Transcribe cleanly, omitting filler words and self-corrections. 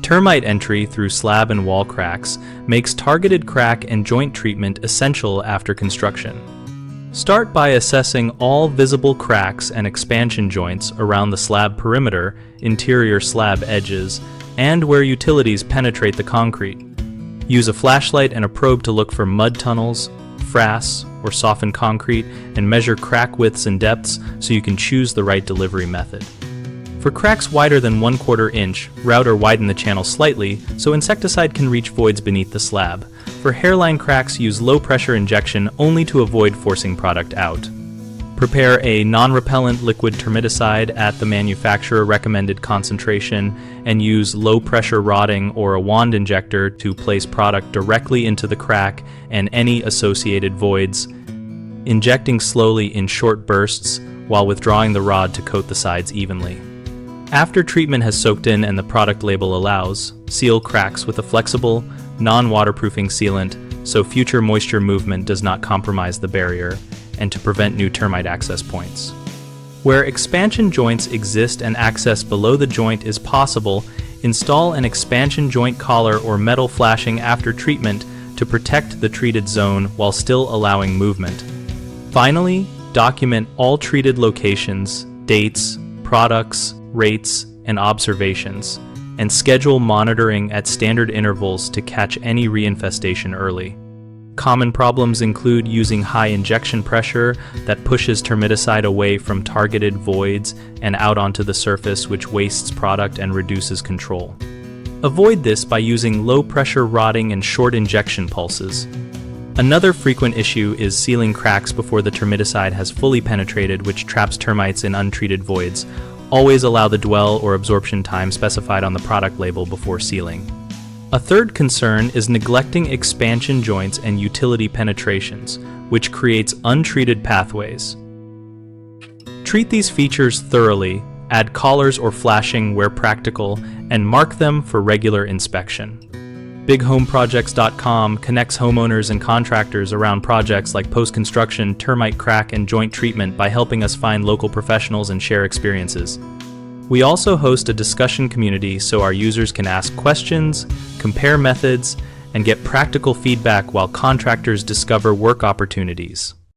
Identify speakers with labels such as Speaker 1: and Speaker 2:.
Speaker 1: Termite entry through slab and wall cracks makes targeted crack and joint treatment essential after construction. Start by assessing all visible cracks and expansion joints around the slab perimeter, interior slab edges, and where utilities penetrate the concrete. Use a flashlight and a probe to look for mud tunnels, frass, or softened concrete, and measure crack widths and depths so you can choose the right delivery method. For cracks wider than 1/4 inch, route or widen the channel slightly so insecticide can reach voids beneath the slab. For hairline cracks, use low-pressure injection only to avoid forcing product out. Prepare a non-repellent liquid termiticide at the manufacturer recommended concentration and use low-pressure rodding or a wand injector to place product directly into the crack and any associated voids, injecting slowly in short bursts while withdrawing the rod to coat the sides evenly. After treatment has soaked in and the product label allows, seal cracks with a flexible, non-waterproofing sealant so future moisture movement does not compromise the barrier and to prevent new termite access points. Where expansion joints exist and access below the joint is possible, install an expansion joint collar or metal flashing after treatment to protect the treated zone while still allowing movement. Finally, document all treated locations, dates, products, rates, and observations, and schedule monitoring at standard intervals to catch any reinfestation early. Common problems include using high injection pressure that pushes termiticide away from targeted voids and out onto the surface, which wastes product and reduces control. Avoid this by using low-pressure rodding and short injection pulses. Another frequent issue is sealing cracks before the termiticide has fully penetrated, which traps termites in untreated voids. Always allow the dwell or absorption time specified on the product label before sealing. A third concern is neglecting expansion joints and utility penetrations, which creates untreated pathways. Treat these features thoroughly, add collars or flashing where practical, and mark them for regular inspection. BigHomeProjects.com connects homeowners and contractors around projects like post-construction, termite crack, and joint treatment by helping us find local professionals and share experiences. We also host a discussion community so our users can ask questions, compare methods, and get practical feedback while contractors discover work opportunities.